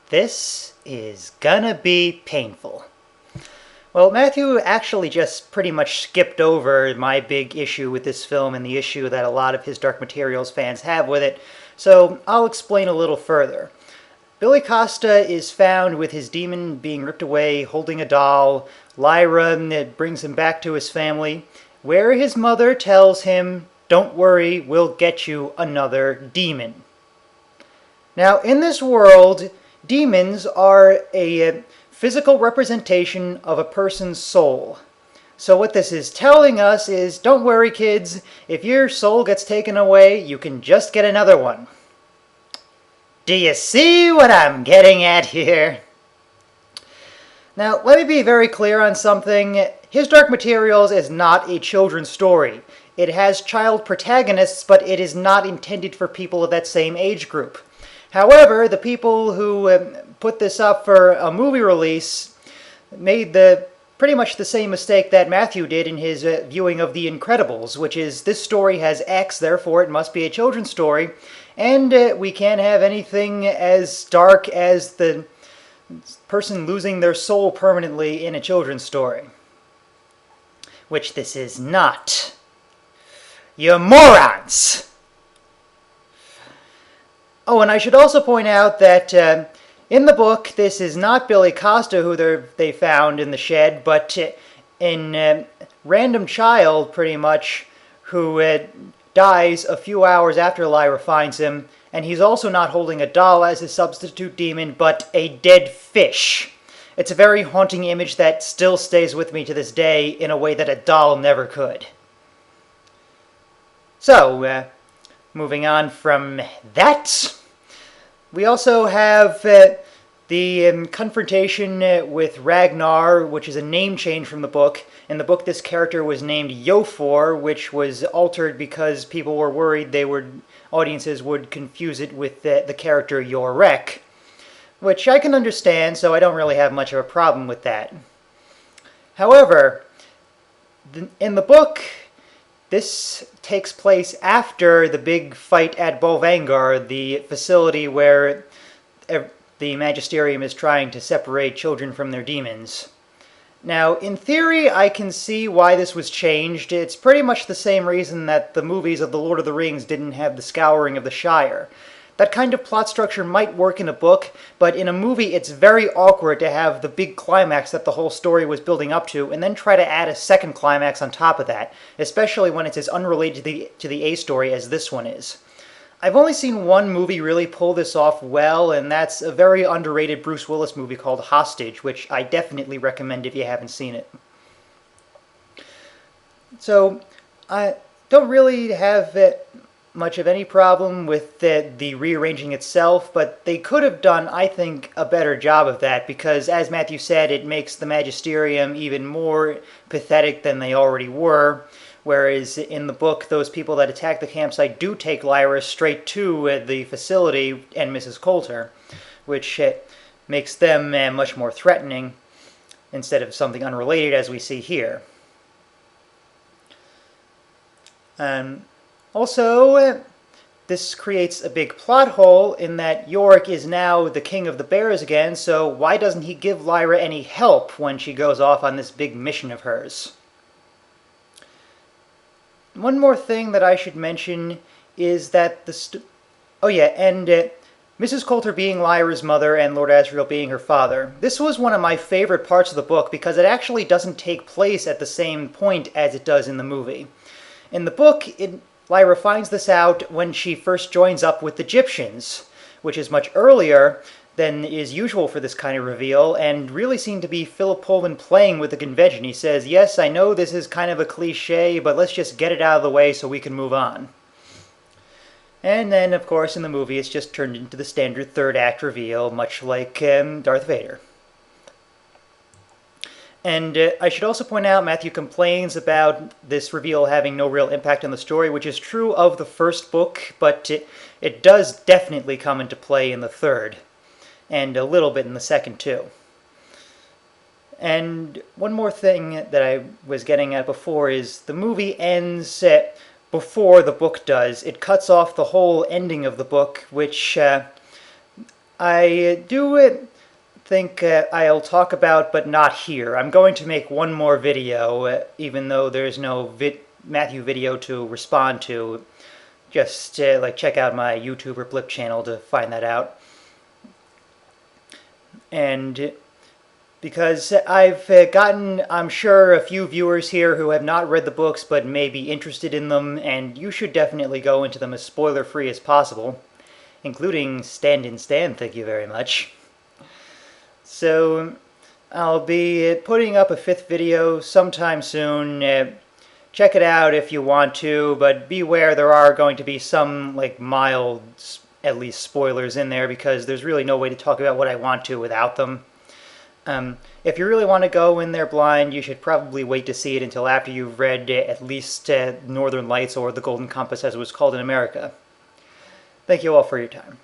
This is gonna be painful. Well, Matthew actually just pretty much skipped over my big issue with this film and the issue that a lot of his Dark Materials fans have with it, so I'll explain a little further. Billy Costa is found with his demon being ripped away, holding a doll. Lyra brings him back to his family, where his mother tells him, "Don't worry, we'll get you another demon." Now, in this world, demons are a physical representation of a person's soul. So what this is telling us is, don't worry kids, if your soul gets taken away, you can just get another one. Do you see what I'm getting at here? Now, let me be very clear on something. His Dark Materials is not a children's story. It has child protagonists, but it is not intended for people of that same age group. However, the people who put this up for a movie release made pretty much the same mistake that Matthew did in his viewing of The Incredibles, which is this story has X, therefore it must be a children's story, and we can't have anything as dark as the person losing their soul permanently in a children's story. Which this is not. You morons! Oh, and I should also point out that in the book, this is not Billy Costa who they found in the shed, but in Random Child, pretty much, who dies a few hours after Lyra finds him, and he's also not holding a doll as his substitute demon, but a dead fish. It's a very haunting image that still stays with me to this day in a way that a doll never could. So, moving on from that, we also have the confrontation with Ragnar, which is a name change from the book. In the book, this character was named Yofor, which was altered because people were worried audiences would confuse it with the character Yorek, which I can understand, so I don't really have much of a problem with that. However, in the book, this takes place after the big fight at Bolvangar, the facility where the Magisterium is trying to separate children from their demons. Now, in theory, I can see why this was changed. It's pretty much the same reason that the movies of The Lord of the Rings didn't have the Scouring of the Shire. That kind of plot structure might work in a book, but in a movie it's very awkward to have the big climax that the whole story was building up to, and then try to add a second climax on top of that, especially when it's as unrelated to the A story as this one is. I've only seen one movie really pull this off well, and that's a very underrated Bruce Willis movie called Hostage, which I definitely recommend if you haven't seen it. So, I don't really have much of any problem with the rearranging itself, but they could have done, I think, a better job of that, because as Matthew said, it makes the Magisterium even more pathetic than they already were, whereas in the book, those people that attack the campsite do take Lyra straight to the facility and Mrs. Coulter, which makes them much more threatening instead of something unrelated as we see here. Also, this creates a big plot hole in that Yorick is now the king of the bears again, so why doesn't he give Lyra any help when she goes off on this big mission of hers? One more thing that I should mention is that Mrs. Coulter being Lyra's mother and Lord Asriel being her father. This was one of my favorite parts of the book because it actually doesn't take place at the same point as it does in the movie. In the book, Lyra finds this out when she first joins up with the Egyptians, which is much earlier than is usual for this kind of reveal, and really seemed to be Philip Pullman playing with the convention. He says, yes, I know this is kind of a cliche, but let's just get it out of the way so we can move on. And then, of course, in the movie, it's just turned into the standard third act reveal, much like Darth Vader. And I should also point out, Matthew complains about this reveal having no real impact on the story, which is true of the first book, but it does definitely come into play in the third, and a little bit in the second too. And one more thing that I was getting at before is the movie ends before the book does. It cuts off the whole ending of the book, which I do think I'll talk about, but not here. I'm going to make one more video, even though there's no Matthew video to respond to. Just like check out my YouTube or Blip channel to find that out. And because I've gotten, I'm sure, a few viewers here who have not read the books but may be interested in them, and you should definitely go into them as spoiler-free as possible, including Stand-In Stan, thank you very much. So, I'll be putting up a 5th video sometime soon. Check it out if you want to, but beware, there are going to be some, like, mild, at least, spoilers in there, because there's really no way to talk about what I want to without them. If you really want to go in there blind, you should probably wait to see it until after you've read at least Northern Lights, or The Golden Compass as it was called in America. Thank you all for your time.